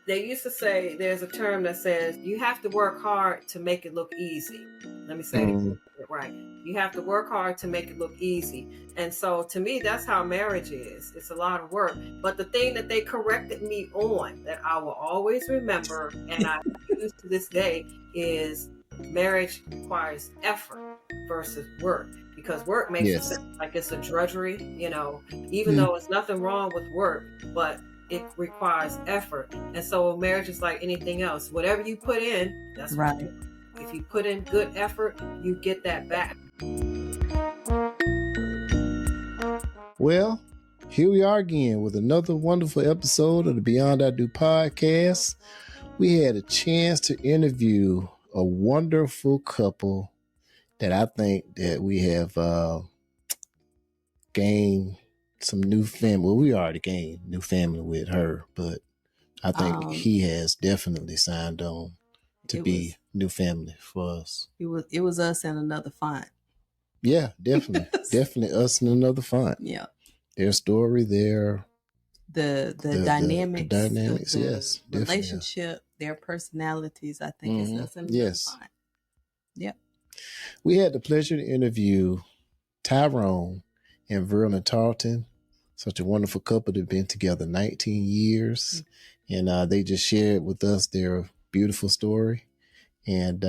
They used to say, there's a term that says you have to work hard to make it look easy. Let me say it right. You have to work hard to make it look easy. And so to me, that's how marriage is. It's a lot of work. But the thing that they corrected me on that I will always remember and I use to this day is marriage requires effort versus work. Because work makes it sound like it's a drudgery, even though it's nothing wrong with work, but it requires effort. And so marriage is like anything else. Whatever you put in, that's right. What you do. If you put in good effort, you get that back. Well, here we are again with another wonderful episode of the Beyond I Do podcast. We had a chance to interview a wonderful couple that I think that we have gained some new family. Well, we already gained new family with her, but I think he has definitely signed on to be new family for us. It was us and another font. Yeah, definitely. Definitely us and another font. Yeah. Their story, the dynamics. The dynamics, yes. Relationship, their personalities, I think is us and another font. Yep. We had the pleasure to interview Tyrone and Verlyn Talton, such a wonderful couple that have been together 19 years. And they just shared with us their beautiful story and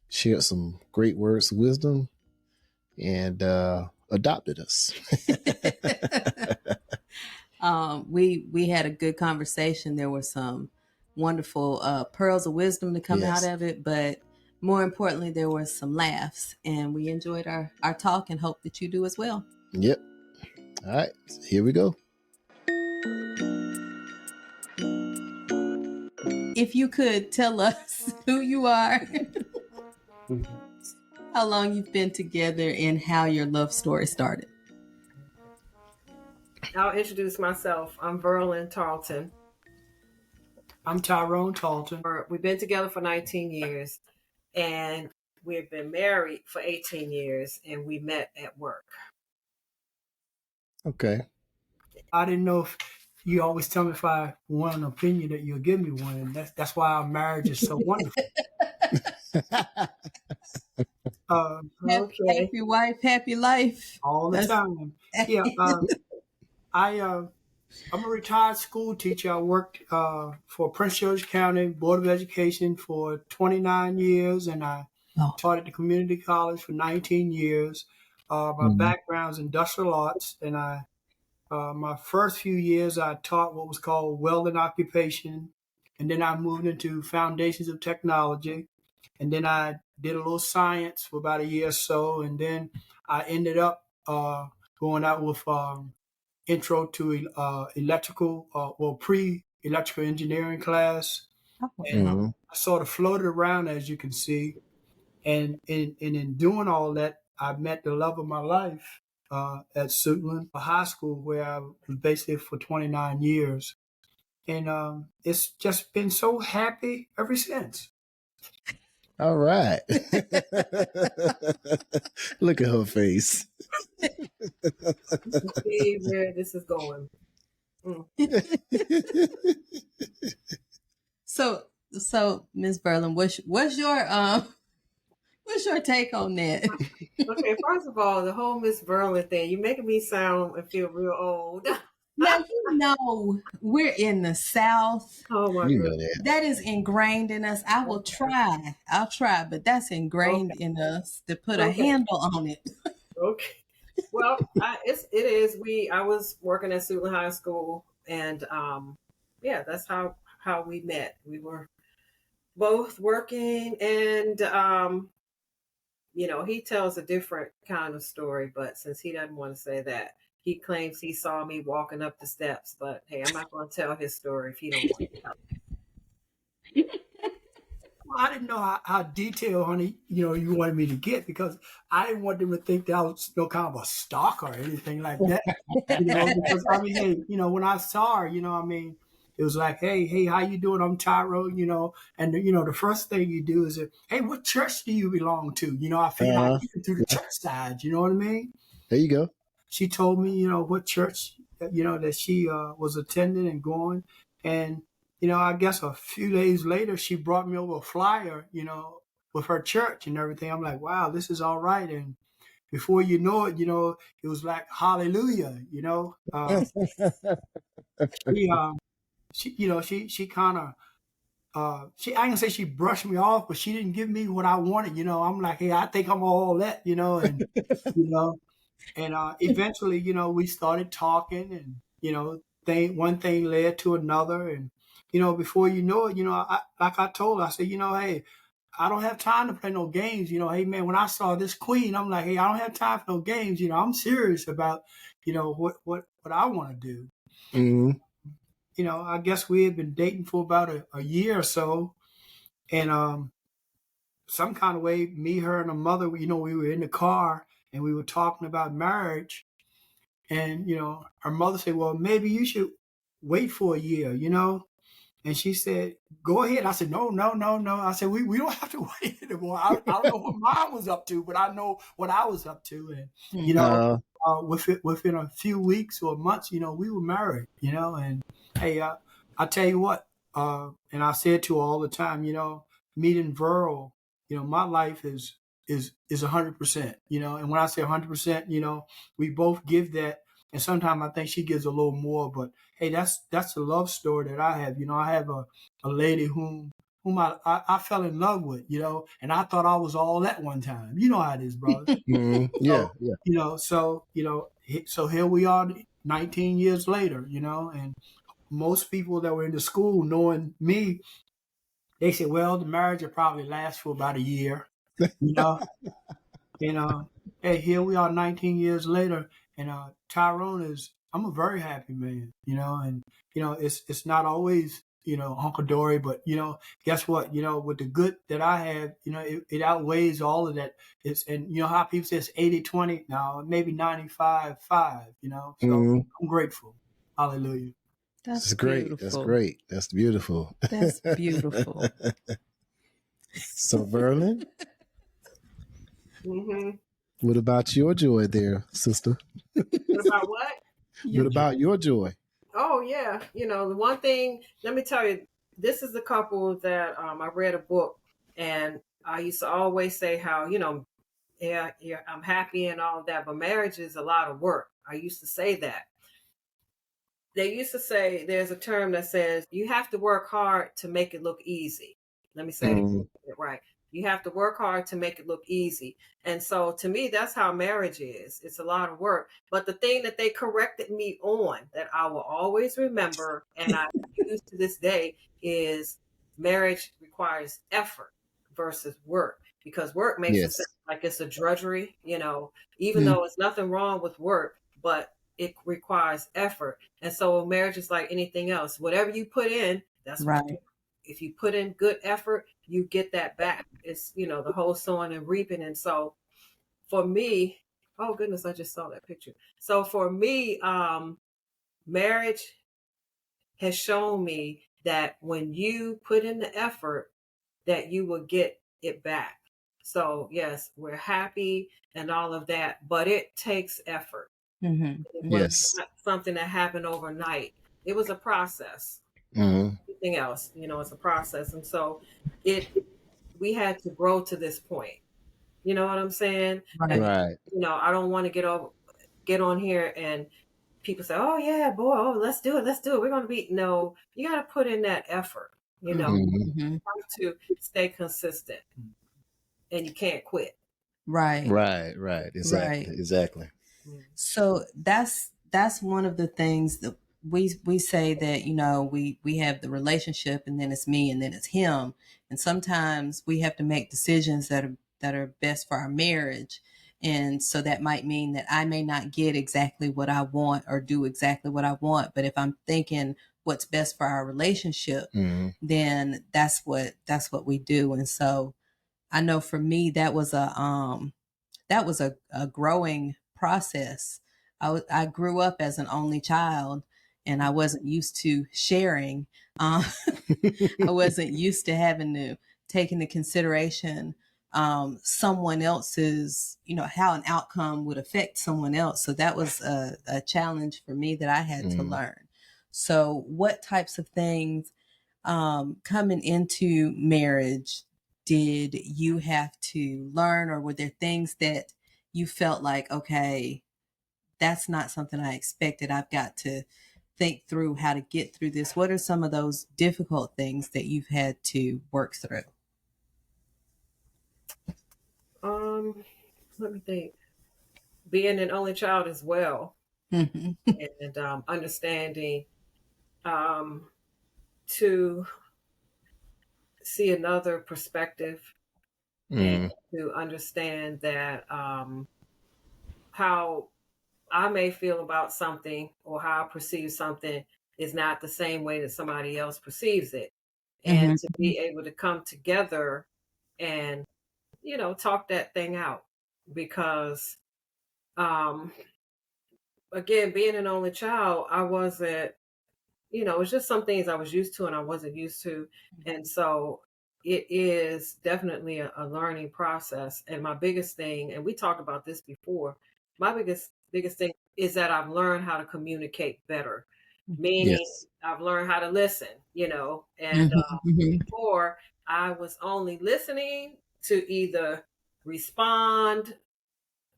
shared some great words of wisdom and adopted us. We had a good conversation. There were some wonderful pearls of wisdom to come out of it, but more importantly, there were some laughs, and we enjoyed our talk and hope that you do as well. Yep. All right, here we go. If you could tell us who you are, how long you've been together, and how your love story started. I'll introduce myself. I'm Verlyn Talton. I'm Tyrone Talton. We've been together for 19 years, and we've been married for 18 years, and we met at work. Okay. I didn't know if you always tell me if I want an opinion that you'll give me one, and that's why our marriage is so wonderful. Happy wife, happy life. All the time. Yeah. I'm a retired school teacher. I worked for Prince George County Board of Education for 29 years, and I taught at the community college for 19 years. My background's industrial arts, and my first few years I taught what was called welding occupation, and then I moved into foundations of technology, and then I did a little science for about a year or so, and then I ended up going out with intro to electrical, pre-electrical engineering class. And I sort of floated around, as you can see. And in doing all that, I met the love of my life at Suitland High School, where I was basically for 29 years. And it's just been so happy ever since. All right. Look at her face. See where this is going. So Ms. Verlyn, what's your take on that? Okay, first of all, the whole Miss Verlyn thing, you're making me sound and feel real old. Now, we're in the South. Oh my God. That is ingrained in us. I'll try, but that's ingrained in us to put a handle on it. Okay. Well, it is. I was working at Suitland High School, and that's how we met. We were both working, and he tells a different kind of story, but since he doesn't want to say that, he claims he saw me walking up the steps. But hey, I'm not going to tell his story if he don't want to tell it. Well, I didn't know how detailed, honey, you wanted me to get, because I didn't want them to think that I was no kind of a stalker or anything like that. Because I mean, hey, when I saw her, it was like, hey, how you doing? I'm Tyrone, and the first thing you do is, hey, what church do you belong to? I figured I'd get through the church side. You know what I mean? There you go. She told me, what church, that she was attending and going, and I guess a few days later, she brought me over a flyer, with her church and everything. I'm like, wow, this is all right. And before you know it, it was like hallelujah. She, she kind of, I can say she brushed me off, but she didn't give me what I wanted. I'm like, hey, I think I'm all that, and you know, and eventually, we started talking, and one thing led to another, and before you know it, like I told her, I said, hey, I don't have time to play no games. Hey man, when I saw this queen, I'm like, hey, I don't have time for no games. I'm serious about, what I want to do. Mm-hmm. I guess we had been dating for about a year or so, and some kind of way, me, her, and her mother, we were in the car and we were talking about marriage, and her mother said, "Well, maybe you should wait for a year," And she said, "Go ahead." I said, "No, no, no, no." I said, "We don't have to wait anymore. I don't know what mom was up to, but I know what I was up to." And within a few weeks or months, we were married. And hey, I tell you what, and I said to her all the time, meeting Verl, my life is 100%. And when I say 100%, we both give that. And sometimes I think she gives a little more, but hey, that's the love story that I have. I have a lady whom I fell in love with, and I thought I was all that one time. You know how it is, brother. Mm-hmm. Yeah, yeah. So here we are 19 years later, and most people that were in the school knowing me, they said, well, the marriage will probably last for about a year, and hey, here we are 19 years later, and Tyrone I'm a very happy man, and it's not always hunky-dory, but guess what, with the good that I have, it outweighs all of that. And how people say it's 80-20 now, maybe 95-5, so I'm grateful. Hallelujah. That's great. That's great. That's beautiful. That's beautiful. So, Verlyn, Mm-hmm. what about your joy there, sister? What about what? What about your joy? Oh yeah, the one thing. Let me tell you, this is a couple that I read a book, and I used to always say how yeah, I'm happy and all of that, but marriage is a lot of work. I used to say that. They used to say there's a term that says you have to work hard to make it look easy. Let me say it right. You have to work hard to make it look easy. And so to me, that's how marriage is. It's a lot of work. But the thing that they corrected me on that I will always remember and I use to this day is marriage requires effort versus work, because work makes it sound like it's a drudgery, even though it's nothing wrong with work, but it requires effort. And so marriage is like anything else. Whatever you put in, that's right. If you put in good effort, you get that back. It's, the whole sowing and reaping. And so for me, oh goodness, I just saw that picture. So for me, marriage has shown me that when you put in the effort, that you will get it back. So yes, we're happy and all of that, but it takes effort. Mm-hmm. It was not something that happened overnight. It was a process. Everything else, it's a process. And so we had to grow to this point. You know what I'm saying? Right. I don't want to get on here and people say, oh yeah, boy, let's do it. We're going to be, no, you got to put in that effort, you have to stay consistent and you can't quit. Right. Exactly. So that's one of the things that we say, that we have the relationship and then it's me and then it's him, and sometimes we have to make decisions that are best for our marriage. And so that might mean that I may not get exactly what I want or do exactly what I want, but if I'm thinking what's best for our relationship, then that's what we do. And so I know for me that was a growing process. I grew up as an only child, and I wasn't used to sharing. I wasn't used to having to take into consideration someone else's, how an outcome would affect someone else. So that was a challenge for me that I had to learn. So what types of things coming into marriage, did you have to learn, or were there things that you felt like, okay, that's not something I expected. I've got to think through how to get through this. What are some of those difficult things that you've had to work through? Let me think. Being an only child as well, and understanding to see another perspective, and to understand that how I may feel about something or how I perceive something is not the same way that somebody else perceives it. And to be able to come together and, talk that thing out. Because, again, being an only child, I wasn't, it's just some things I was used to and I wasn't used to. And so it is definitely a learning process. And my biggest thing, and we talked about this before, my biggest thing is that I've learned how to communicate better. Meaning I've learned how to listen, and before I was only listening to either respond,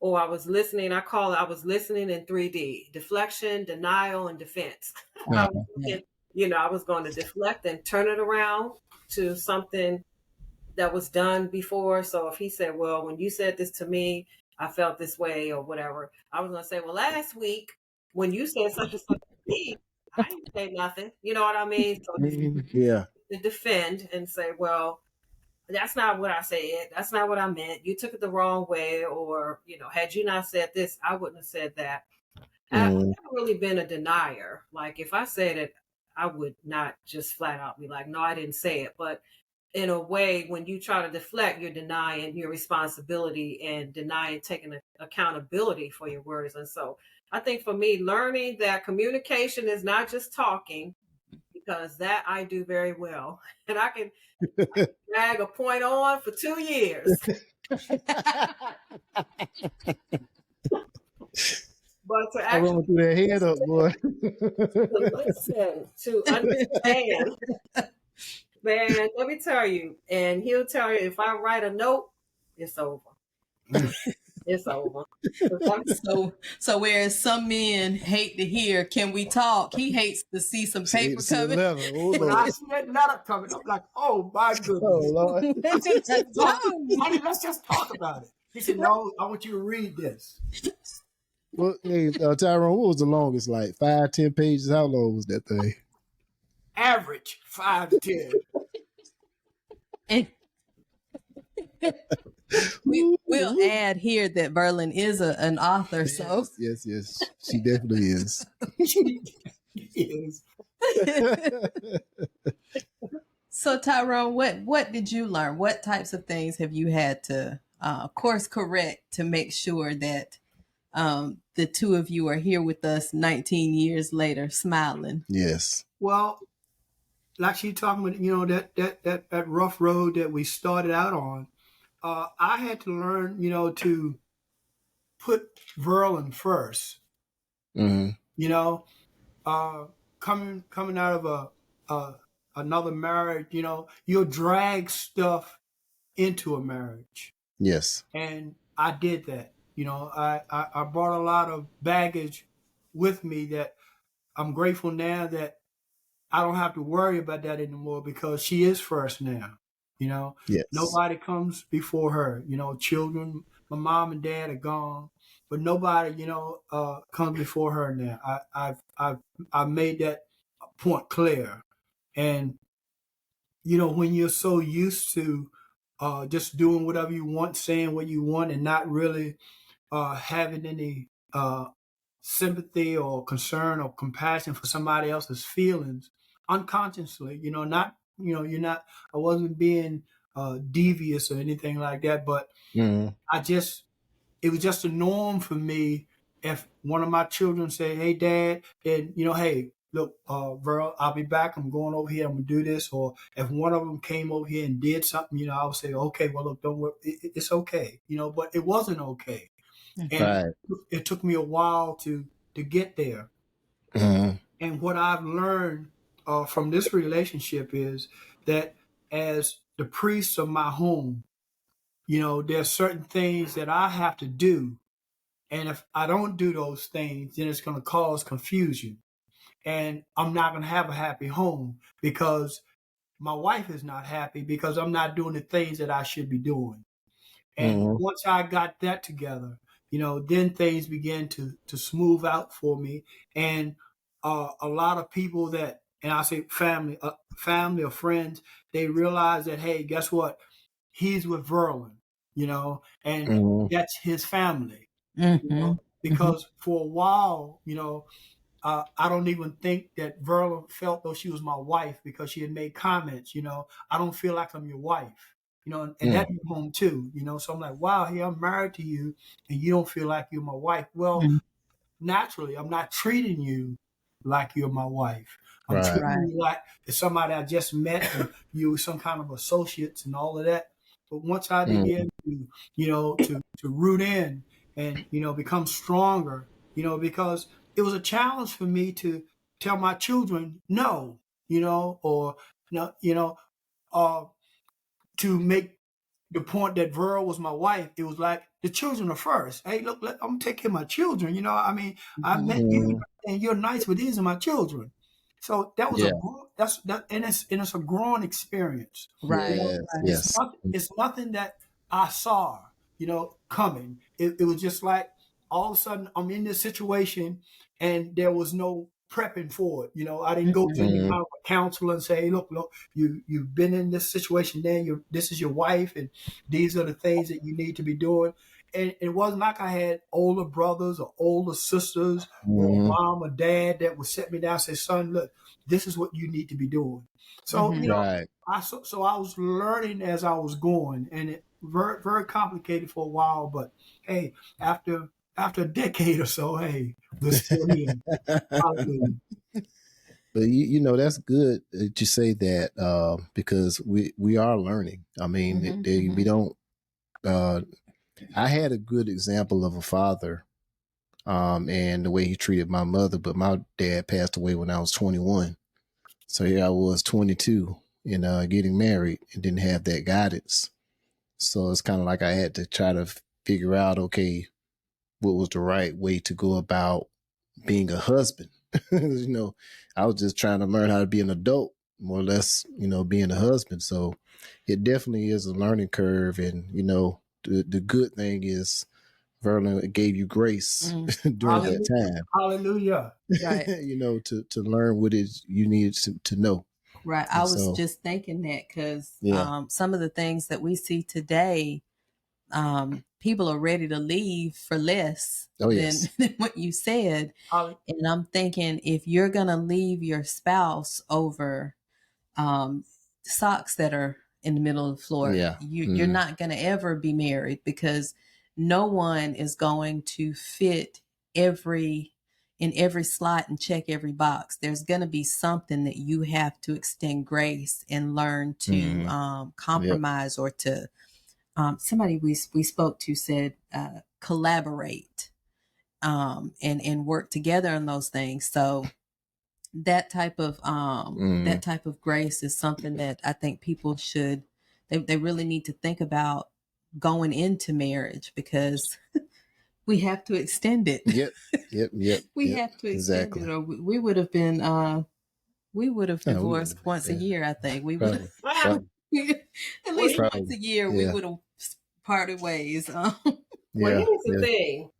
or I was listening. I was listening in 3D: deflection, denial, and defense. I was looking, I was going to deflect and turn it around to something that was done before. So if he said, well, when you said this to me, I felt this way or whatever, I was going to say, well, last week when you said such and such to me, I didn't say nothing. You know what I mean? So to defend and say, well, that's not what I said. That's not what I meant. You took it the wrong way. Or, had you not said this, I wouldn't have said that. I've never really been a denier. Like if I said it, I would not just flat out be like, no, I didn't say it. But in a way, when you try to deflect, you're denying your responsibility and denying taking accountability for your words. And so I think for me, learning that communication is not just talking, because that I do very well. And I can drag a point on for 2 years. But to actually run through that head up, boy. to listen, to understand, man, let me tell you, and he'll tell you, if I write a note, it's over. It's over. So whereas some men hate to hear, can we talk? He hates to see some paper coming. When I see that letter coming, I'm like, oh my goodness. Oh, Lord. Honey, let's just talk about it. He said, no, I want you to read this. Well, hey, Tyrone, what was the longest? Like 5-10 pages? How long was that thing? Average 5 to 10. And we'll add here that Verlyn is an author. Yes, so yes, she definitely is. She is. So Tyrone, what did you learn? What types of things have you had to course correct to make sure that the two of you are here with us 19 years later, smiling? Yes. Well, like she talking about, that rough road that we started out on, I had to learn, to put Verlyn first. Coming out of another marriage, you'll drag stuff into a marriage. Yes. And I did that. I brought a lot of baggage with me that I'm grateful now that I don't have to worry about that anymore, because she is first now. Yes. Nobody comes before her. Children, my mom and dad are gone, but nobody, comes before her now. I've made that point clear. And when you're so used to just doing whatever you want, saying what you want, and not really having any sympathy or concern or compassion for somebody else's feelings, unconsciously, not, you're not, I wasn't being devious or anything like that, but it was just a norm for me. If one of my children say, hey, Dad, and, hey, look, Verl, I'll be back. I'm going over here. I'm going to do this. Or if one of them came over here and did something, I would say, okay, well, look, don't worry. It's okay, but it wasn't okay. And it took me a while to get there. And what I've learned from this relationship is that as the priest of my home, there's certain things that I have to do. And if I don't do those things, then it's going to cause confusion. And I'm not going to have a happy home because my wife is not happy because I'm not doing the things that I should be doing. And once I got that together, then things began to smooth out for me. And a lot of people that, and I say family or friends, they realize that, hey, guess what? He's with Verlyn, and that's his family, because for a while, I don't even think that Verla felt though she was my wife because she had made comments, I don't feel like I'm your wife, and that hit home too, so I'm like, wow, hey, I'm married to you and you don't feel like you're my wife. Well, naturally, I'm not treating you like you're my wife. I'm treating you like it's somebody I just met and you some kind of associates and all of that. But once I begin to root in and, become stronger, because it was a challenge for me to tell my children no, or no, to make the point that Verl was my wife. It was like the children are first. Hey, look, I'm gonna take care of my children. I mean, I met you and you're nice, but these are my children. So that was and it's a growing experience. Right. It's nothing that I saw, coming. It was just like all of a sudden I'm in this situation and there was no prepping for it. I didn't go to any kind of a counselor and say, hey, look, you've been in this situation then, this is your wife and these are the things that you need to be doing. And it wasn't like I had older brothers or older sisters or mom or dad that would set me down and say, son, look, this is what you need to be doing. So, so I was learning as I was going, and it very, very complicated for a while, but hey, after a decade or so, hey, we're still here. Hallelujah. But that's good that you say that, because we are learning. I mean, we don't. I had a good example of a father, and the way he treated my mother, but my dad passed away when I was 21. So here I was 22 and getting married and didn't have that guidance. So it's kind of like I had to try to figure out, okay, what was the right way to go about being a husband. I was just trying to learn how to be an adult, more or less, being a husband. So it definitely is a learning curve. And, the good thing is Verlyn gave you grace during that time. Hallelujah. Right. To learn what is you need to know. Right. I was just thinking that because some of the things that we see today, people are ready to leave for less than what you said. And I'm thinking, if you're going to leave your spouse over socks that are in the middle of the floor, you're not going to ever be married, because no one is going to fit in every slot and check every box. There's going to be something that you have to extend grace and learn to compromise or to somebody we spoke to said collaborate and work together on those things. So that type of grace is something that I think people should they really need to think about going into marriage, because we have to extend it. Yep. We have to extend it, or we would have been divorced once a year. I think we would have at least once a year we would have parted ways. Well,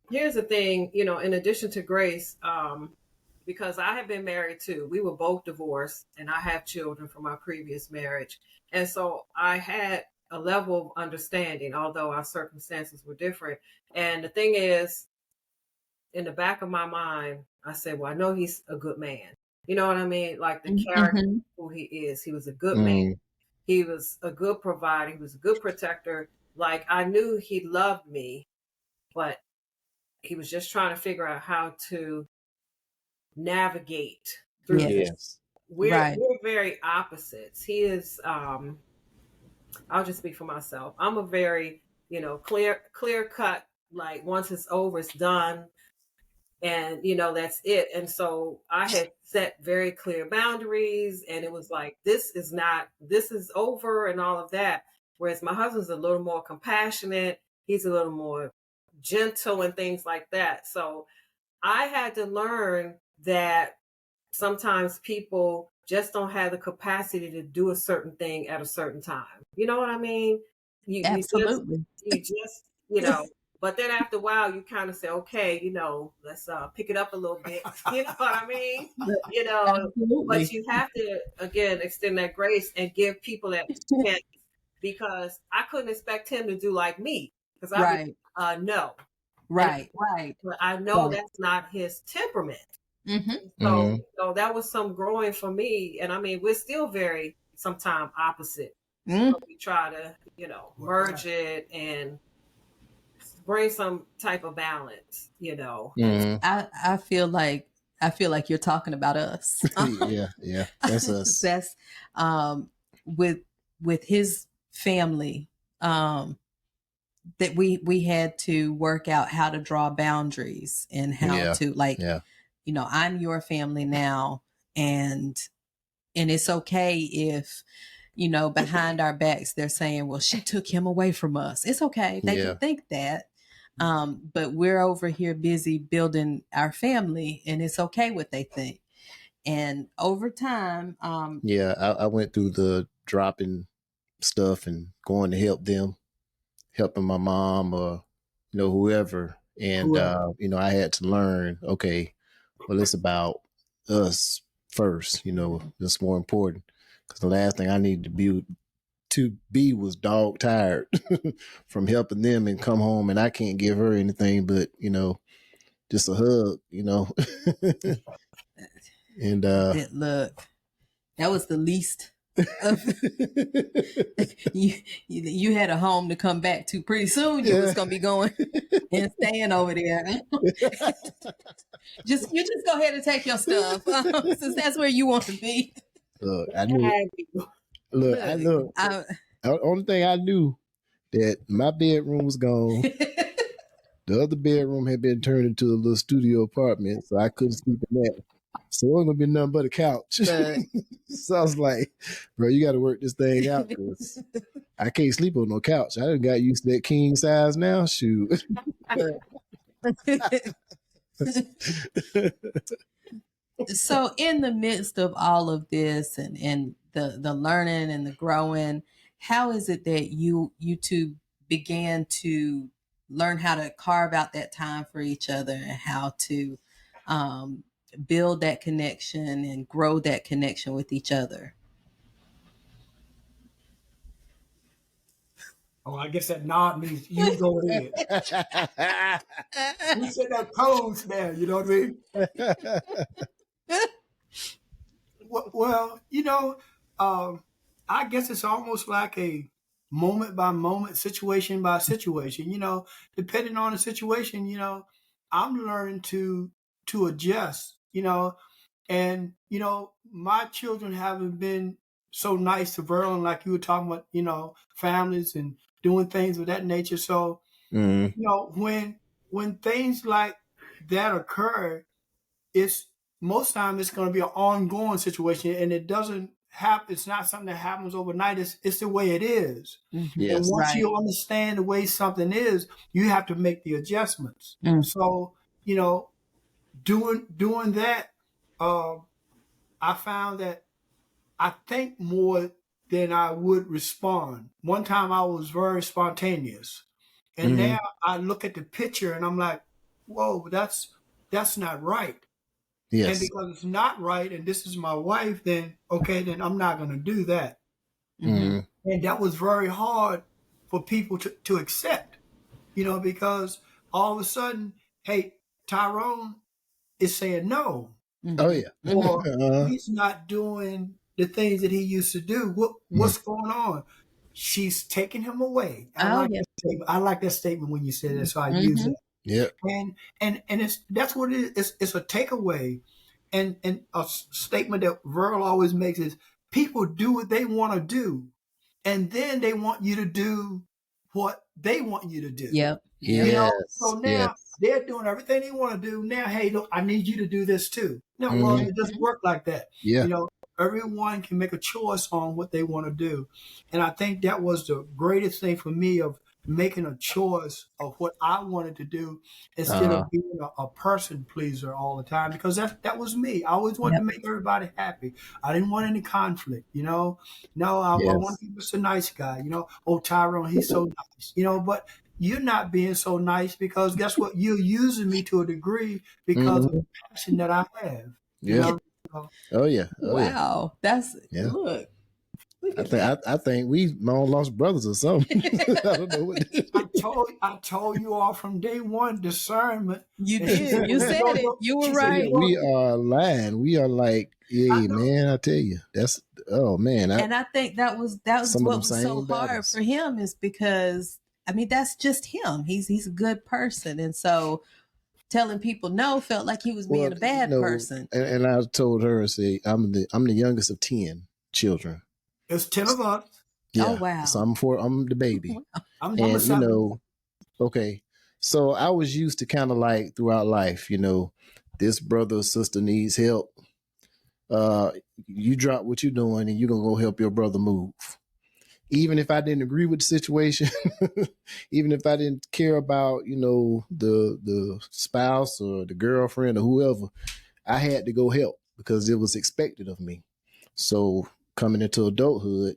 here's the thing, in addition to grace, because I have been married too. We were both divorced and I have children from our previous marriage. And so I had a level of understanding, although our circumstances were different. And the thing is, in the back of my mind, I said, well, I know he's a good man. You know what I mean? Like the character who he is. He was a good man. He was a good provider. He was a good protector. Like I knew he loved me, but he was just trying to figure out how to navigate through this. We're very opposites. He is I'll just speak for myself. I'm a very, clear cut, like once it's over, it's done. and that's it. And so I had set very clear boundaries, and it was like, this is over and all of that. Whereas my husband's a little more compassionate, he's a little more gentle and things like that. So I had to learn that sometimes people just don't have the capacity to do a certain thing at a certain time. You know what I mean? Absolutely. You just, but then after a while you kind of say, okay, let's pick it up a little bit. You know what I mean? Absolutely. But you have to, again, extend that grace and give people that chance, because I couldn't expect him to do like me, because I would, no. Right. But I know that's not his temperament. So, that was some growing for me. And I mean, we're still very sometimes opposite. So we try to, merge it and bring some type of balance, I feel like you're talking about us. Yeah. That's us. That's with his family, that we had to work out how to draw boundaries and how to I'm your family now, and it's okay if behind our backs they're saying, well, she took him away from us. It's okay, they can think that, but we're over here busy building our family, and it's okay what they think. And over time, I went through the dropping stuff and going to help them, helping my mom or whoever, and I had to learn, okay, well, it's about us first. It's more important, because the last thing I needed to be was dog tired from helping them and come home and I can't give her anything but just a hug. And look, that was the least you had a home to come back to pretty soon. You was gonna be going and staying over there. you just go ahead and take your stuff, since that's where you want to be. Look, I knew. The only thing I knew, that my bedroom was gone. The other bedroom had been turned into a little studio apartment, so I couldn't sleep in that. So it wasn't gonna be nothing but a couch. So I was like, bro, you got to work this thing out, because I can't sleep on no couch. I done got used to that king size now. Shoot. So in the midst of all of this and the learning and the growing, how is it that you two began to learn how to carve out that time for each other, and how to build that connection and grow that connection with each other? Oh, I guess that nod means you go ahead. We said that pose there, you know what I mean? Well, I guess it's almost like a moment by moment, situation by situation. Depending on the situation, I'm learning to adjust. And my children haven't been so nice to Verlyn, like you were talking about, families and doing things of that nature. So, when things like that occur, most time it's going to be an ongoing situation, and it doesn't happen. It's not something that happens overnight. It's the way it is. Yes. And once you understand the way something is, you have to make the adjustments. So, doing that, I found that I think more than I would respond. One time I was very spontaneous, and now I look at the picture and I'm like, whoa, that's not right. Yes. And because it's not right, and this is my wife, then okay, then I'm not going to do that. And that was very hard for people to accept, because all of a sudden, hey, Tyrone is saying no. Oh yeah. Or he's not doing the things that he used to do. What's going on? She's taking him away. I like that statement when you said that, so I use it. Yeah. And that's what it is. It's a takeaway. And a statement that Verl always makes is, people do what they want to do, and then they want you to do what they want you to do. Yep. Yes. So now they're doing everything they want to do. Now, hey, look, I need you to do this too. No, well, it doesn't work like that. Yeah. Everyone can make a choice on what they want to do. And I think that was the greatest thing for me of making a choice of what I wanted to do instead of being a person pleaser all the time, because that was me. I always wanted to make everybody happy. I didn't want any conflict, No, I want to be just a nice guy, Oh, Tyrone, he's so nice, but you're not being so nice because guess what? You're using me to a degree because of the passion that I have. Yeah. Oh yeah. Oh, wow. Yeah. That's look. I think we long lost brothers or something. I don't know what. I told you all from day one, discernment. You did. You said it. You were right. We are lying. We are like, yeah, man. I tell you, that's man. And I think that was what was so hard for him is because that's just him. He's a good person, and so telling people no felt like he was being a bad person. And I told her, say, I'm the youngest of 10 children. There's 10 of us. Yeah. Oh wow. So I'm the baby. I'm okay. So I was used to kind of like throughout life, this brother or sister needs help. You drop what you're doing and you're gonna go help your brother move. Even if I didn't agree with the situation, even if I didn't care about, the spouse or the girlfriend or whoever, I had to go help because it was expected of me. So coming into adulthood,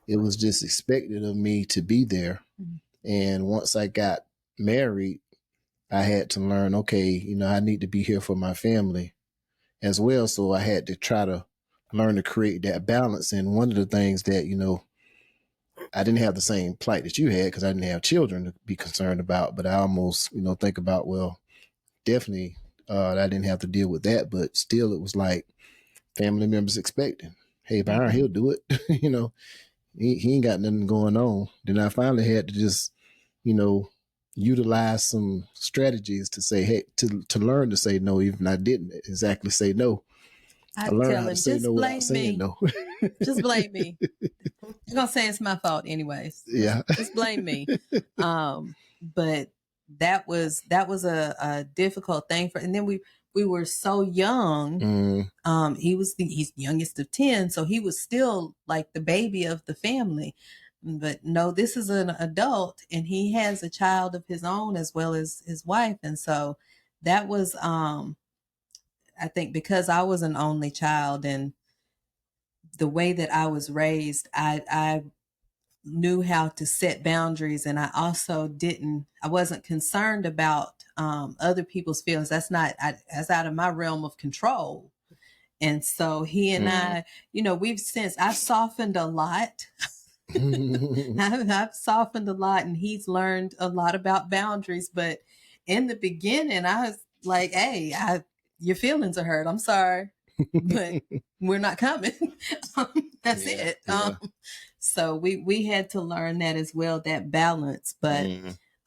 it was just expected of me to be there. And once I got married, I had to learn, okay, I need to be here for my family as well. So I had to try to learn to create that balance. And one of the things that, I didn't have the same plight that you had because I didn't have children to be concerned about, but I almost, think about, well, definitely I didn't have to deal with that, but still it was like family members expecting, hey, Byron, he'll do it. He ain't got nothing going on. Then I finally had to just, utilize some strategies to say, hey, to learn to say no, even I didn't exactly say no. I learned how to say no without saying no. Just blame me. You're gonna say it's my fault anyways. Yeah. Just blame me. But that was a difficult thing and then we were so young. He's youngest of 10, so he was still like the baby of the family. But no, this is an adult and he has a child of his own as well as his wife. And so that was I think because I was an only child and the way that I was raised, I knew how to set boundaries, and I also I wasn't concerned about other people's feelings. That's out of my realm of control. And so he and I, I've softened a lot. I've softened a lot, and he's learned a lot about boundaries. But in the beginning, I was like, hey, your feelings are hurt. I'm sorry, but we're not coming. That's it. Yeah. So we had to learn that as well, that balance, but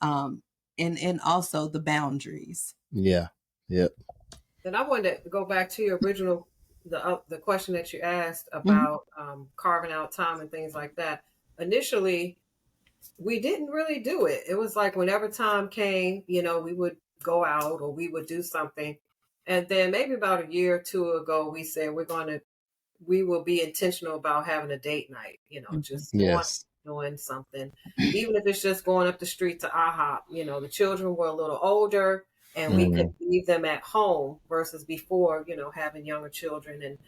and also the boundaries. Yeah. Yep. And I wanted to go back to your original the question that you asked about carving out time and things like that. Initially, we didn't really do it. It was like whenever time came, we would go out or we would do something. And then maybe about a year or two ago, we said we will be intentional about having a date night, just doing something. Even if it's just going up the street to IHOP, the children were a little older and we could leave them at home versus before, having younger children. And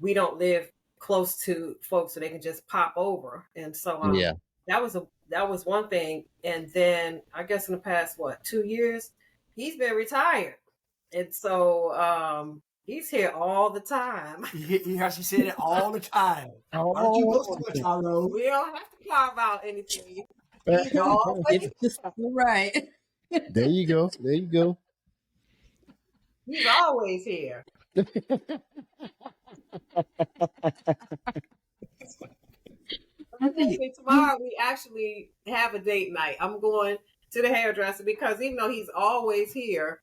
we don't live close to folks so they can just pop over. And so that was one thing. And then I guess in the past, 2 years, he's been retired. And so he's here all the time. He has to say it all the time. Why don't you go to it, Tyrone? We don't have to carve out anything. Right. There you go. There you go. He's always here. Tomorrow we actually have a date night. I'm going to the hairdresser because even though he's always here,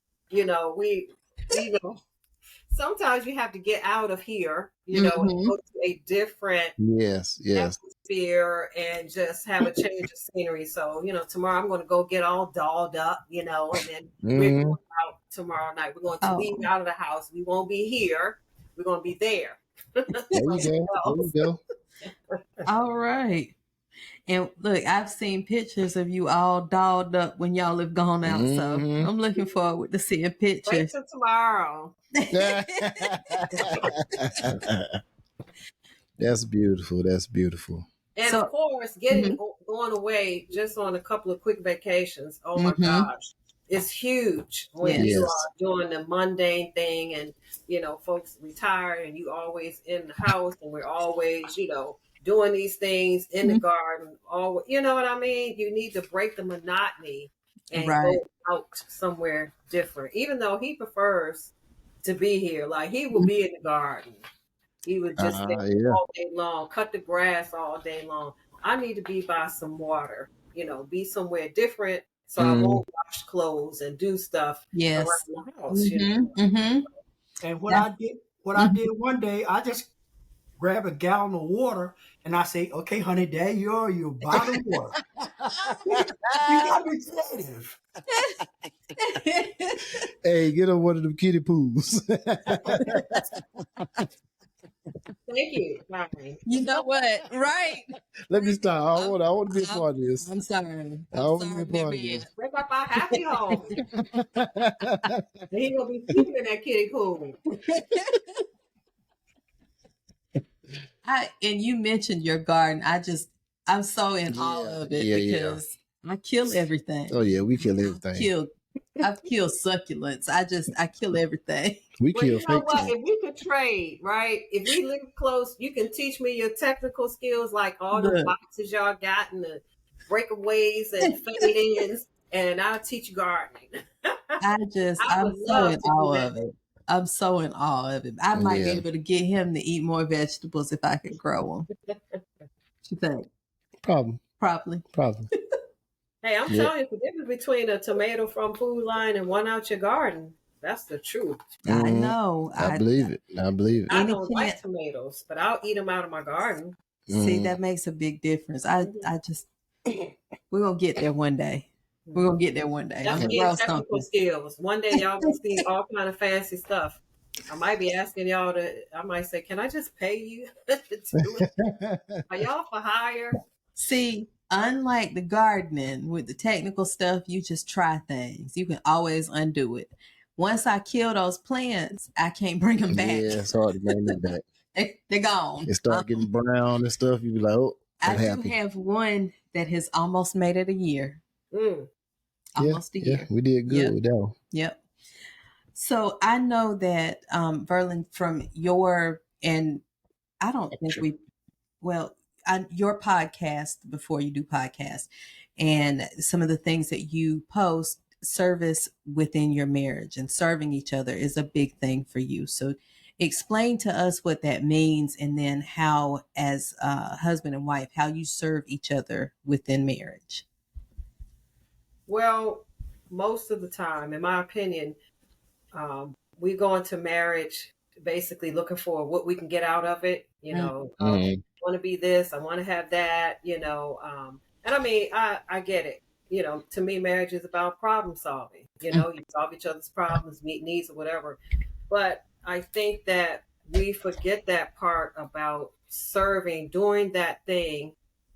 sometimes you have to get out of here, you know, and go to a different yes. atmosphere and just have a change of scenery. So, you know, tomorrow I'm going to go get all dolled up, you know, and then we're going out tomorrow night. We're going to leave out of the house. We won't be here. We're going to be there. There you go. All right. And look, I've seen pictures of you all dolled up when y'all have gone out. So I'm looking forward to seeing pictures. Wait till tomorrow. That's beautiful. That's beautiful. And of course, going away just on a couple of quick vacations. Oh my gosh. It's huge when you are doing the mundane thing and, you know, folks retire and you always in the house and we're always, you know, doing these things in the garden. All, you know what I mean? You need to break the monotony and go out somewhere different. Even though he prefers to be here, like he will be in the garden. He would just stay all day long, cut the grass all day long. I need to be by some water, you know, be somewhere different so I won't wash clothes and do stuff around the house. You know? And what I did one day, I just grab a gallon of water and I say, "Okay, honey, there you are, your bottled water." You gotta be creative. Hey, get on one of them kiddie pools. Thank you, Ryan. You know what? Right. Let me stop. I want to be a part of this. I'm sorry. I want to be a part of this. Break up our happy home. He gonna be sleeping in that kiddie pool. And you mentioned your garden. I'm so in awe of it because I kill everything. Oh yeah, we kill everything. I've killed succulents. I kill everything. We kill you know what? If we could trade, right? If we live close, you can teach me your technical skills, like all the boxes y'all got and the breakaways and fade-ins, and I'll teach you gardening. I'm so in awe of it. I'm so in awe of it. I might be able to get him to eat more vegetables if I could grow them. What you think? Probably. Hey, I'm telling you, the difference between a tomato from Food Line and one out your garden, that's the truth. I know. I believe it. I don't like tomatoes, but I'll eat them out of my garden. See, that makes a big difference. We're going to get there one day. We're going to get there one day. That's getting technical skills. One day y'all will see all kind of fancy stuff. I might be asking y'all I might say, can I just pay you to do it? Are y'all for hire? See, unlike the gardening with the technical stuff, you just try things. You can always undo it. Once I kill those plants, I can't bring them back. Yeah, it's hard to bring them back. They're gone. It start getting brown and stuff. You be like, oh, I'm happy. Do have one that has almost made it a year. Almost a year. Yeah, we did good with that one. Yep. So I know that, Verlyn, from your podcast before you do podcasts and some of the things that you post, service within your marriage and serving each other is a big thing for you. So explain to us what that means and then how, as husband and wife, how you serve each other within marriage. Well, most of the time, in my opinion, we go into marriage basically looking for what we can get out of it. You know, I want to be this, I want to have that, you know. And I mean, I get it. You know, to me, marriage is about problem solving. You know, you solve each other's problems, meet needs or whatever. But I think that we forget that part about serving, doing that thing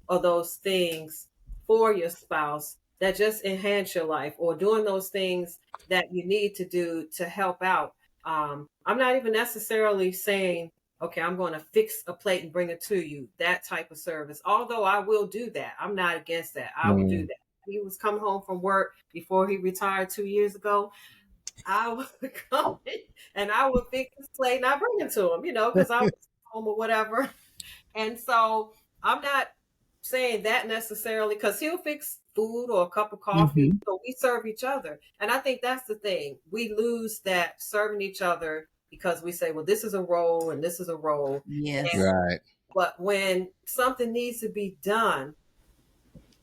or those things for your spouse that just enhance your life, or doing those things that you need to do to help out. I'm not even necessarily saying, okay, I'm going to fix a plate and bring it to you, that type of service. Although I will do that. I'm not against that. I will do that. He was coming home from work before he retired 2 years ago. I would come in and I would fix his plate and I bring it to him, you know, because I was home or whatever. And so I'm not saying that necessarily, because he'll fix food or a cup of coffee. So we serve each other. And I think that's the thing. We lose that serving each other because we say, well, this is a role and this is a role. Yes. Right. But when something needs to be done,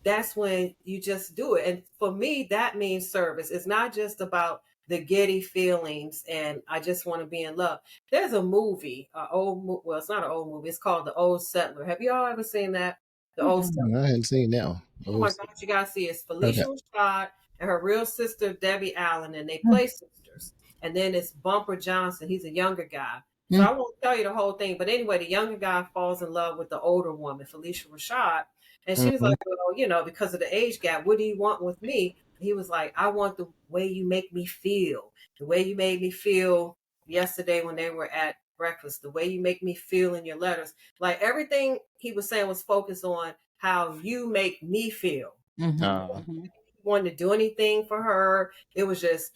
that's when you just do it. And for me, that means service. It's not just about the giddy feelings and I just want to be in love. There's a movie, well, it's not an old movie. It's called The Old Settler. Have y'all ever seen that? The Old Settler. I hadn't seen that one. Oh my gosh, you gotta see it. It's Felicia Rashad and her real sister Debbie Allen, and they play sisters. And then it's Bumper Johnson. He's a younger guy. So I won't tell you the whole thing, but anyway, the younger guy falls in love with the older woman, Felicia Rashad. And she was like, well, because of the age gap, what do you want with me? He was like, I want the way you make me feel, the way you made me feel yesterday when they were at breakfast, the way you make me feel in your letters. Like everything he was saying was focused on how you make me feel. He wanted to do anything for her. It was just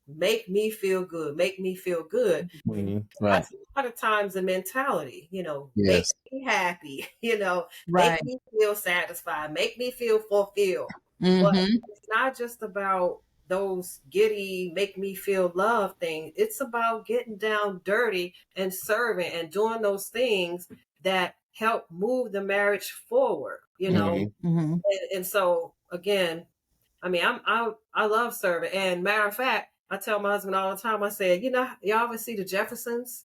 make me feel good, make me feel good. Right. That's a lot of times the mentality, make me happy, make me feel satisfied, make me feel fulfilled. But it's not just about those giddy, make me feel love things. It's about getting down dirty and serving and doing those things that help move the marriage forward, And so again, I mean, I love serving. And matter of fact, I tell my husband all the time, I said, y'all ever see the Jeffersons?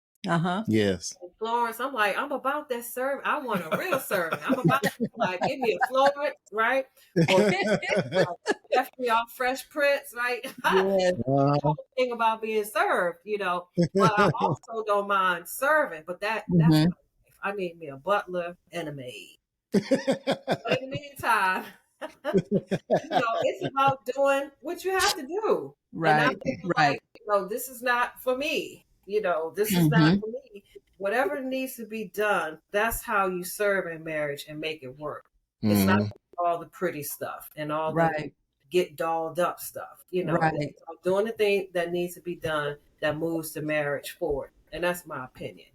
Yes. In Florence, I'm like, I'm about that servant. I want a real servant. I'm about to give me a Florence, right? Or Jeffrey off Fresh Prince, right? Yes. The whole thing about being served, But I also don't mind serving, but that's not life. I need me a butler and a maid. But in the meantime, it's about doing what you have to do. Right. Right. This is not for me. This is not for me. Whatever needs to be done, that's how you serve in marriage and make it work. It's not all the pretty stuff and all the get dolled up stuff. It's about doing the thing that needs to be done that moves the marriage forward. And that's my opinion,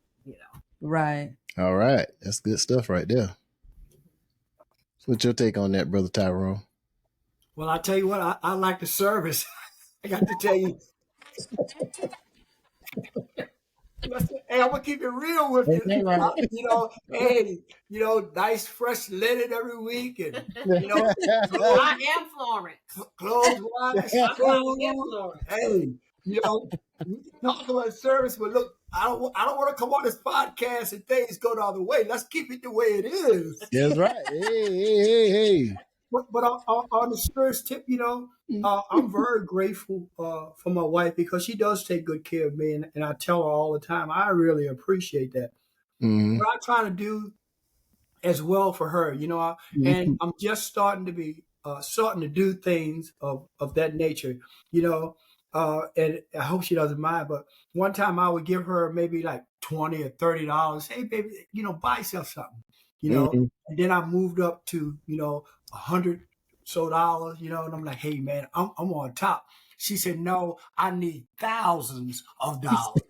Right. All right. That's good stuff right there. What's your take on that, Brother Tyrone? Well, I tell you what, I like the service. I got to tell you. Hey, I'm gonna keep it real with you. Nice fresh linen every week, and I am Florence. Clothes wise. Hey, we talk about service, but look, I don't want to come on this podcast and things go the other way. Let's keep it the way it is. That's right. Hey. But on the serious tip, I'm very grateful for my wife because she does take good care of me, and I tell her all the time. I really appreciate that. What I'm trying to do as well for her, and I'm just starting to do things of that nature, and I hope she doesn't mind. But one time I would give her maybe like $20 or $30. Hey, baby, buy yourself something, And then I moved up to, $100 so, and I'm like, hey, man, I'm on top. She said, no, I need thousands of dollars.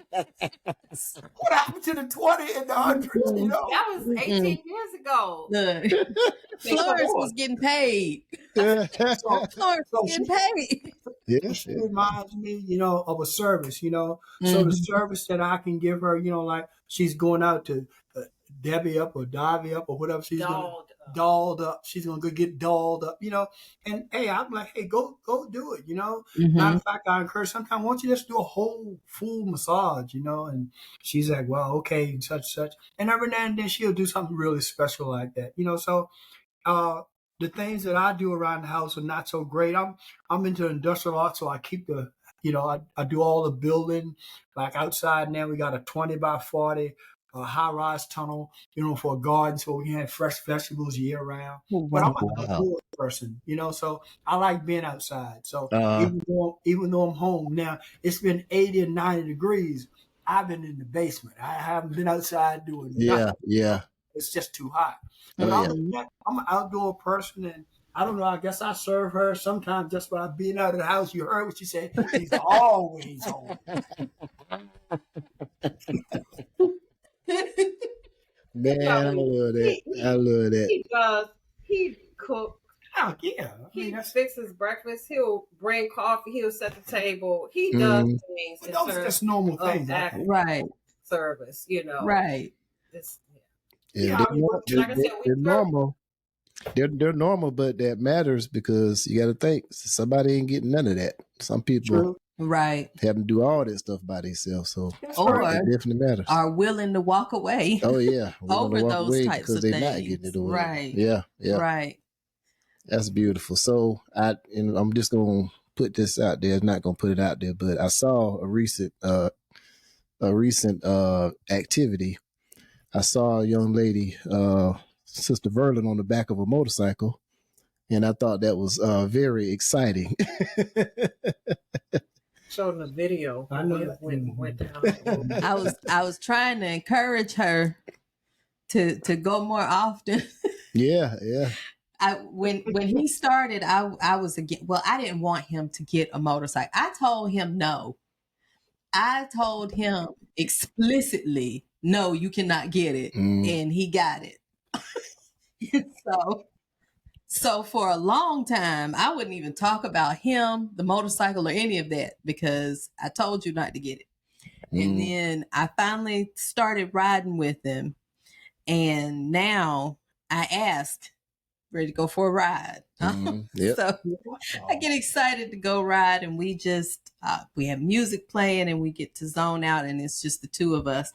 What happened to the 20 and the 100? That was 18 years ago. Florence was getting paid. Florence was getting paid. She reminds me, of a service, So the service that I can give her, like she's going out to Debbie up or Davy up or whatever she's dolled up. She's gonna go get dolled up, And hey, I'm like, hey, go do it, Matter of fact, I encourage sometimes, why don't you just do a whole full massage, And she's like, well, okay, and such. And every now and then she'll do something really special like that, So the things that I do around the house are not so great. I'm into industrial art, so I keep the I do all the building. Like outside now, we got a 20 by 40 high-rise tunnel, for a garden, so we can have fresh vegetables year round. But I'm an outdoor person, so I like being outside. So even though I'm home now, it's been 80 and 90 degrees. I've been in the basement. I haven't been outside doing nothing. Yeah. It's just too hot. But I'm an outdoor person, and I don't know. I guess I serve her sometimes just by being out of the house. You heard what she said. She's always home. Man, I love that. He cook. Oh, yeah. He fixes breakfast. He'll bring coffee. He'll set the table. He does things. But those are just normal things. Right. Service, Right. Like I said, we normal. they're normal, but that matters because you got to think somebody ain't getting none of that. Some people True. Right. have to do all that stuff by themselves, so Or it definitely matters. are willing to walk away. Oh yeah, over walk those away types because of they're things. not getting it or whatever. Right. Yeah. Right. That's beautiful. So I'm just gonna put this out there. Not gonna put it out there, but I saw a recent activity. I saw a young lady, Sister Verlyn, on the back of a motorcycle, and I thought that was very exciting. Showing the video. I know that went down. I was trying to encourage her to go more often. Yeah. When he started, I was again. Well, I didn't want him to get a motorcycle. I told him no. I told him explicitly, no, you cannot get it, and he got it. So for a long time, I wouldn't even talk about him, the motorcycle, or any of that because I told you not to get it. And then I finally started riding with him, and now I ask, ready to go for a ride. Yep. So I get excited to go ride, and we just we have music playing, and we get to zone out, and it's just the two of us.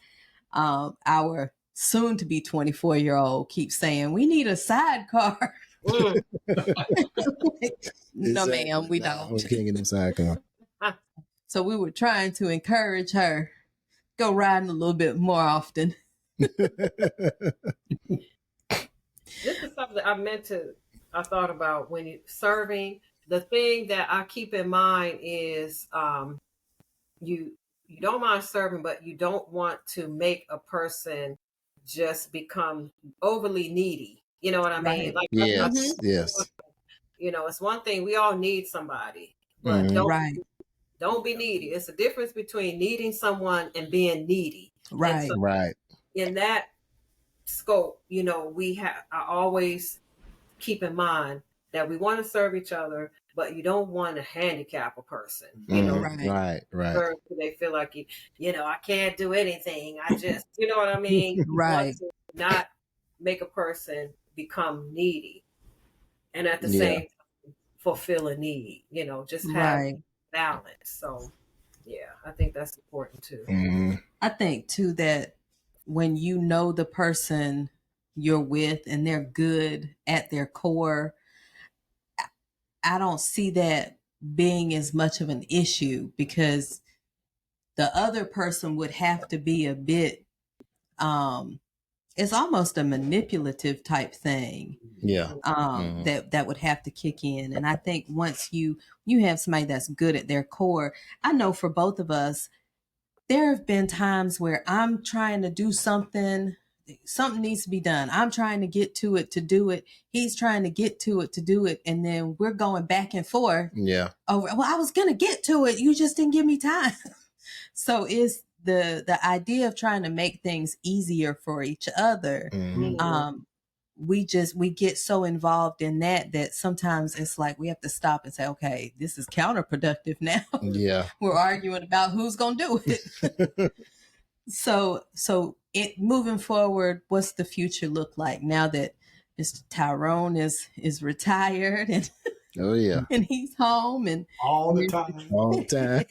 Our soon to be 24-year-old keeps saying, we need a sidecar. No, ma'am, we don't. We can't get in sidecar. So we were trying to encourage her, go riding a little bit more often. This is something I thought about when you serving. The thing that I keep in mind is you don't mind serving, but you don't want to make a person just become overly needy. You know what I mean? Like, yes. You know, it's one thing, we all need somebody, but don't be needy. It's a difference between needing someone and being needy. Right. So Right. in that scope, you know, I always keep in mind that we want to serve each other, but you don't want to handicap a person. You know, right. They feel like you know, I can't do anything. I just, you know what I mean? Right. You want to not make a person become needy, and at the same time fulfill a need. You know, just have balance. So, yeah, I think that's important too. I think too that when you know the person you're with and they're good at their core, I don't see that being as much of an issue because the other person would have to be a bit it's almost a manipulative type thing. Yeah. That would have to kick in. And I think once you have somebody that's good at their core, I know for both of us, there have been times where I'm trying to do something needs to be done. I'm trying to get to it to do it. He's trying to get to it to do it. And then we're going back and forth. Yeah. Over, well, I was going to get to it. You just didn't give me time. So it's the idea of trying to make things easier for each other. We get so involved in that sometimes it's like we have to stop and say, okay, this is counterproductive now. Yeah. We're arguing about who's going to do it. So moving forward, what's the future look like now that Mr. Tyrone is retired and oh yeah, and he's home and all the time.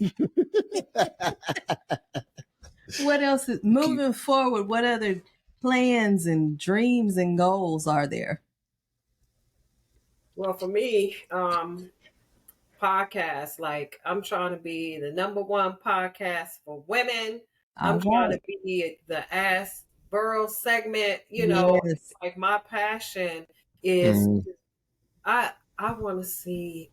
What else is moving forward? What other plans and dreams and goals are there? Well, for me, podcasts, like I'm trying to be the #1 podcast for women. I'm trying to be the Ask Burl segment, you know, like my passion is I want to see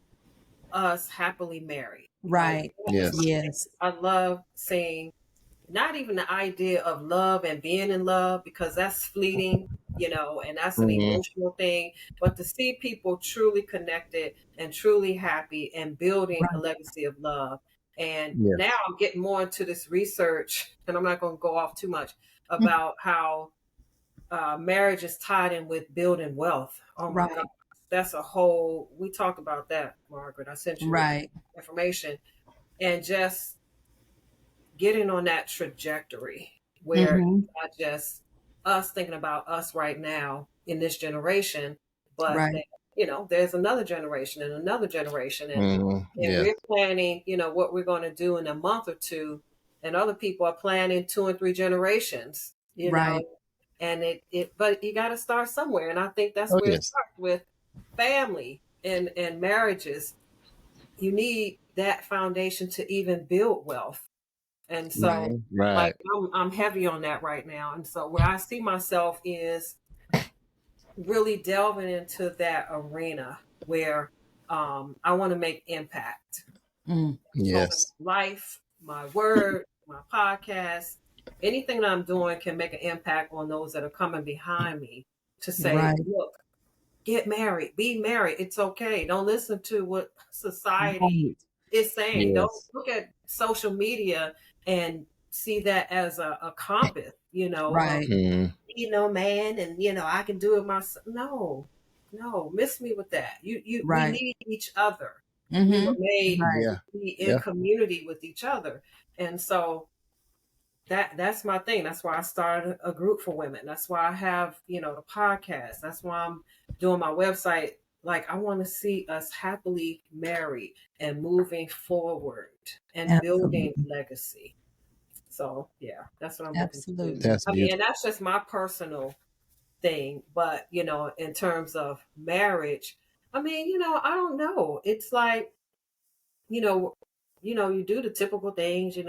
us happily married. Right. Like, yes. I love seeing not even the idea of love and being in love because that's fleeting, you know, and that's an emotional thing, but to see people truly connected and truly happy and building a legacy of love. And now I'm getting more into this research, and I'm not going to go off too much about how marriage is tied in with building wealth. Oh my God. That's a whole, we talked about that, Margaret. I sent you information, and just getting on that trajectory where not just us thinking about us right now in this generation, but Right. then, there's another generation and another generation, and Yeah. we're planning, what we're going to do in a month or two, and other people are planning 2 and 3 generations, Right. and but you got to start somewhere, and I think that's Oh, where it yes. starts with family and marriages. You need that foundation to even build wealth. And so, Right. like, I'm heavy on that right now. And so, where I see myself is really delving into that arena where I want to make impact. Mm. So, Yes. life, my word, my podcast, anything that I'm doing can make an impact on those that are coming behind me to say, Right. look, get married, be married. It's okay. Don't listen to what society is saying. Don't Yes. look at social media and see that as a compass, Right. man, and I can do it myself. No, miss me with that. We Right. need each other. We Mm-hmm. were made Right. Yeah. to be in community with each other. And so that's my thing. That's why I started a group for women. That's why I have, the podcast. That's why I'm doing my website. Like, I want to see us happily married and moving forward and building Absolutely. legacy. So yeah, that's what I'm looking to do. Absolutely. That's I mean, and beautiful. that's just my personal thing. But, in terms of marriage, I mean, I don't know. It's like, you do the typical things, you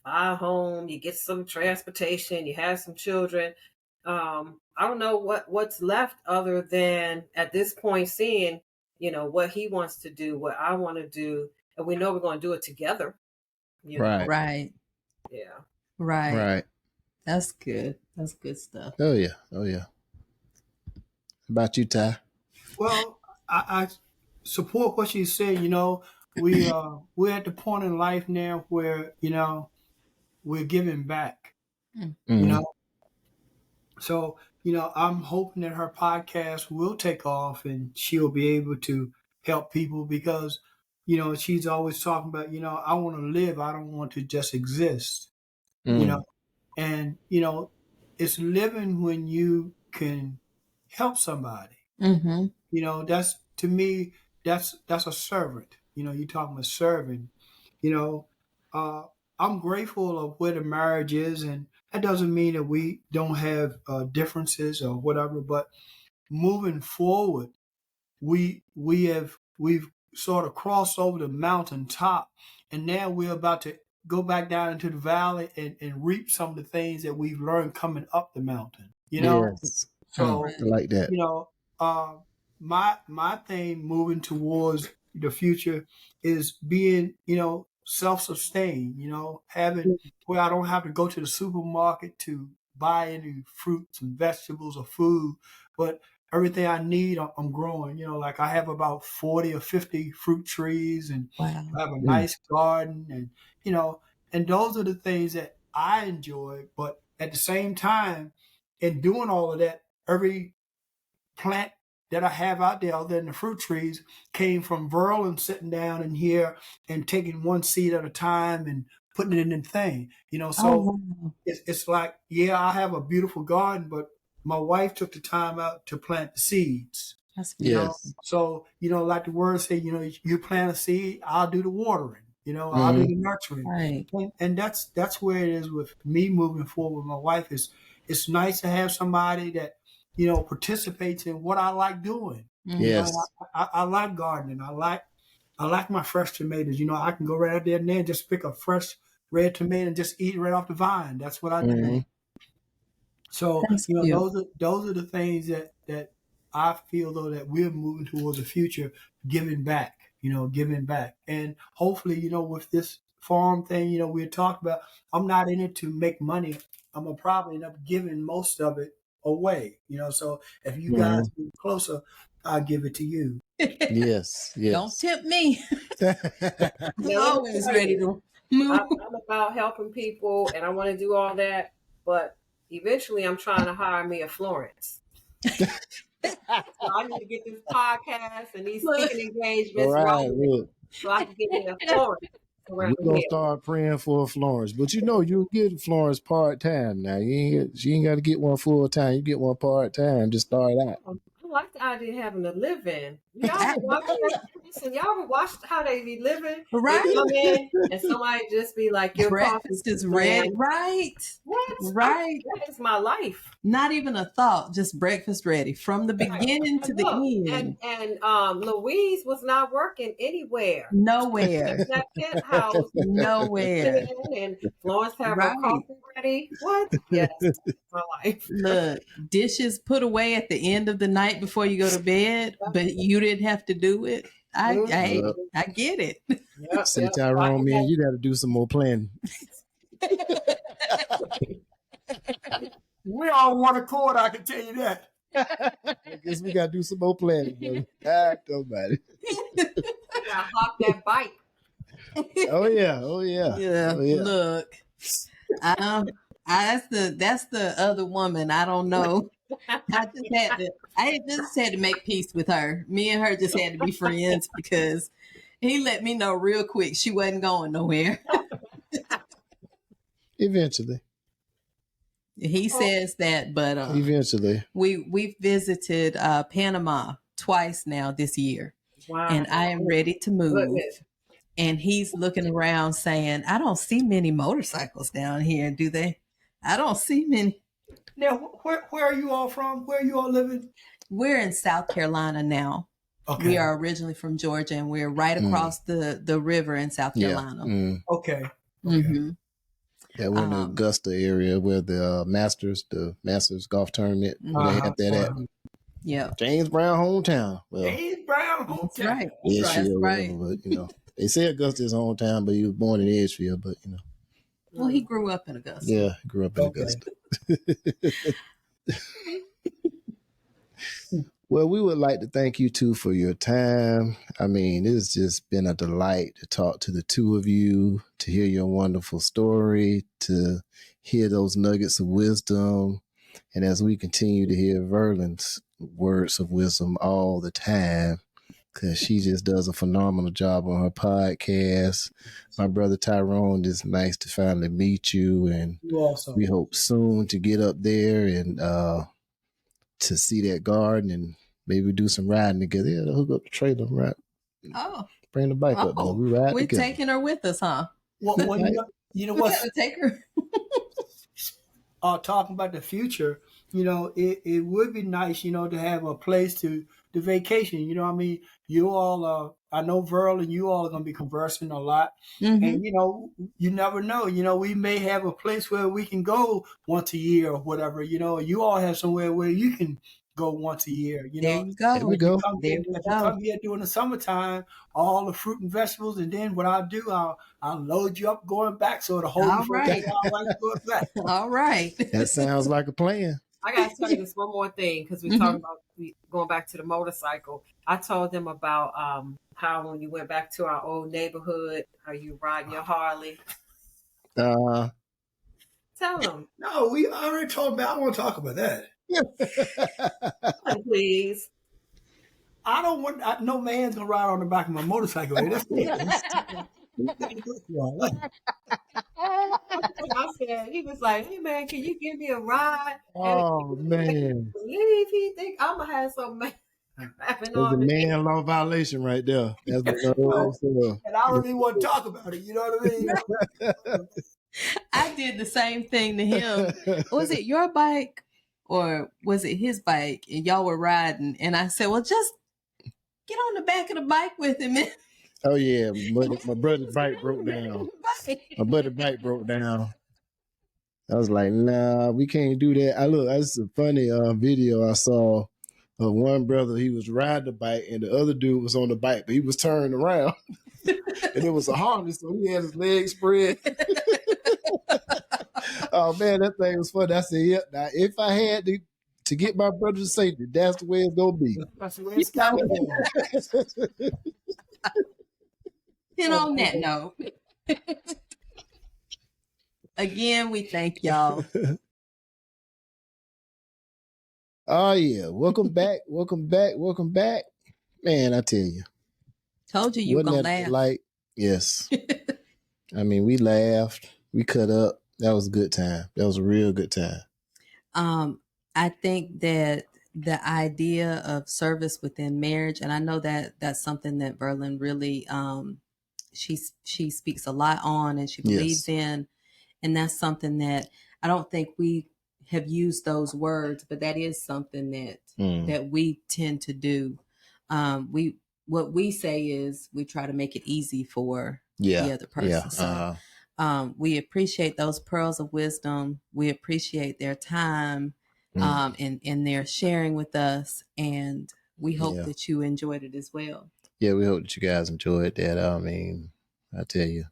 buy a home, you get some transportation, you have some children. I don't know what's left other than at this point seeing, what he wants to do, what I want to do, and we know we're going to do it together. Right. Right. Yeah. Right. Right. That's good. That's good stuff. Oh yeah. Oh yeah. About you, Ty? Well, I support what you said. We're at the point in life now where we're giving back. Mm-hmm. So I'm hoping that her podcast will take off and she'll be able to help people because she's always talking about I want to live. I don't want to just exist. And it's living when you can help somebody. Mm-hmm. That's to me, that's a servant. You talking about serving. You know, I'm grateful of where the marriage is, and that doesn't mean that we don't have differences or whatever. But moving forward, we've sort of crossed over the mountaintop, and now we're about to go back down into the valley and reap some of the things that we've learned coming up the mountain. Yes. So I like that. uh, my thing moving towards the future is being, self-sustained, having where I don't have to go to the supermarket to buy any fruits and vegetables or food, but everything I need, I'm growing. Like I have about 40 or 50 fruit trees, and Wow. I have a nice garden, and and those are the things that I enjoy. But at the same time, in doing all of that, every plant that I have out there other than the fruit trees came from Verlyn sitting down in here and taking one seed at a time and putting it in the thing. So wow. it's like, yeah, I have a beautiful garden, but my wife took the time out to plant the seeds. That's Yes. So, like the words say, you plant a seed, I'll do the watering, I'll do the nurturing. right. And that's where it is with me moving forward with my wife. It's nice to have somebody that, participates in what I like doing. Yes. I like gardening. I like my fresh tomatoes. I can go right out there and then just pick a fresh red tomato and just eat it right off the vine. That's what I do. So, That's cute. those are the things that I feel though that we're moving towards the future, giving back, giving back. And hopefully, with this farm thing, we talked about, I'm not in it to make money. I'm gonna probably end up giving most of it away, so if you guys move closer, I'll give it to you. Yes. Yes. Don't tempt me. Now, I'm let me always tell ready you, to move. I'm about helping people and I want to do all that, but eventually I'm trying to hire me a Florence. So I need to get this podcast and these speaking engagements Right. rolling so I can get me a Florence We're around gonna here. start praying for Florence, but you'll get Florence part time now. She ain't got to get one full time. You get one part time. Just start out. I like the idea of having a live-in. Y'all would watch that, y'all would watch how they be living. Right. They come in and somebody just be like, your breakfast is ready. Right. What? Right. That is my life. Not even a thought, just breakfast ready from the beginning to the end. And Louise was not working anywhere. Nowhere. That penthouse. Nowhere. And Florence have her coffee ready. What? Yes, my life. Look, dishes put away at the end of the night before you go to bed, but you didn't have to do it. I get it. Yep, say, Tyrone, man, you got to do some more planning. We all want a chord, I can tell you that. I guess we got to do some more planning, brother. Nobody. Gotta hop that bike. Oh yeah. Look, that's the other woman. I don't know. I just had to make peace with her. Me and her just had to be friends because he let me know real quick she wasn't going nowhere. Eventually. He says that, but eventually we've visited Panama twice now this year. Wow. And I am ready to move. And he's looking around saying, I don't see many motorcycles down here, do they? I don't see many. Now, where are you all from? Where are you all living? We're in South Carolina now. Okay. We are originally from Georgia, and we're right across the river in South Carolina. Yeah. Okay. Mm-hmm. Yeah, we're in the Augusta area where the Masters golf tournament, where they have that at. Yeah. James Brown hometown. Well, James Brown hometown. That's right. Edgefield, right. But, they say Augusta is hometown, but he was born in Edgefield, but, Well, he grew up in Augusta. Yeah, he grew up in Augusta. Well, we would like to thank you two for your time. I mean, it's just been a delight to talk to the two of you, to hear your wonderful story, to hear those nuggets of wisdom. And as we continue to hear Verlyn's words of wisdom all the time, because she just does a phenomenal job on her podcast. My brother Tyrone, it's nice to finally meet you. And awesome. We hope soon to get up there and to see that garden and maybe do some riding together. Yeah, hook up the trailer, right? Bring the bike up. Though. We're together. Taking her with us, huh? Well, you know what? Take her. Talking about the future, it would be nice, to have a place to vacation. I mean, you all, I know Verlyn, you all are going to be conversing a lot. Mm-hmm. And, you never know. We may have a place where we can go once a year or whatever. You all have somewhere where you can go once a year. There you go. There we go. You come here during the summertime, all the fruit and vegetables, and then what I'll do, I'll load you up going back, so it'll hold you for going back. All right. That sounds like a plan. I got to tell you this one more thing, because we're talking about going back to the motorcycle. I told them about how when you went back to our old neighborhood, how you riding your Harley. Tell them. No, we already talked about. I don't want to talk about that. Please. I don't want. No man's gonna ride on the back of my motorcycle. That's I said, he was like, "Hey man, can you give me a ride?" Oh man! Believe he think I'm gonna have some man. That's a man law violation right there. That's the and I don't even want to talk about it. You know what I mean? I did the same thing to him. Was it your bike or was it his bike? And y'all were riding, and I said, "Well, just get on the back of the bike with him." Oh yeah, my brother's bike broke down. My brother's bike broke down. I was like, nah, we can't do that. That's a funny video I saw of one brother. He was riding the bike and the other dude was on the bike, but he was turned around. And it was a harness, so he had his legs spread. Oh man, that thing was funny. I said, yeah, now if I had to get my brother to safety, that's the way it's gonna be. That's the way it's gotta be. And on that note, again, we thank y'all. Oh yeah, welcome back. Man, I tell you. Told you were gonna laugh. Like, yes. I mean, we laughed, we cut up. That was a good time. That was a real good time. I think that the idea of service within marriage, and I know that that's something that Verlyn really she speaks a lot on, and she believes in, and that's something that I don't think we have used those words, but that is something that that we tend to do. What we say is we try to make it easy for the other person. So we appreciate those pearls of wisdom. We appreciate their time and their sharing with us, and we hope that you enjoyed it as well. Yeah, we hope that you guys enjoyed that. I mean, I tell you.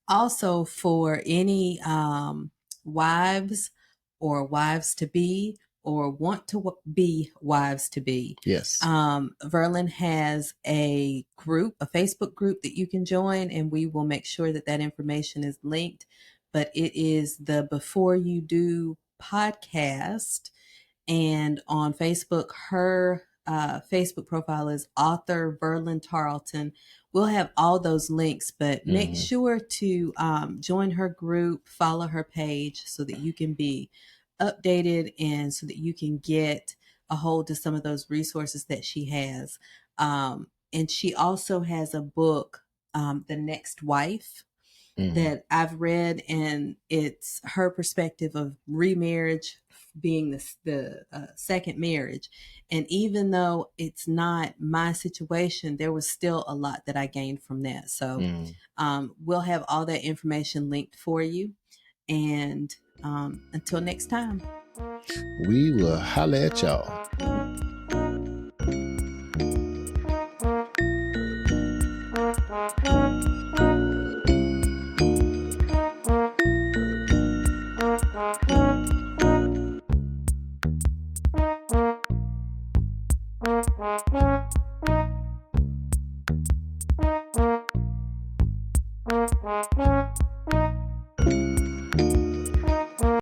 Also, for any wives or wives to be or want to be wives to be, yes, Verlyn has a group, a Facebook group that you can join, and we will make sure that that information is linked. But it is the Before You Do podcast, and on Facebook, her Facebook profile is author Verlyn Talton. We'll have all those links, but make sure to join her group, follow her page so that you can be updated and so that you can get a hold of some of those resources that she has. And she also has a book, The Next Wife, that I've read, and it's her perspective of remarriage being the second marriage. And even though it's not my situation, there was still a lot that I gained from that. So we'll have all that information linked for you. And until next time, we will holler at y'all.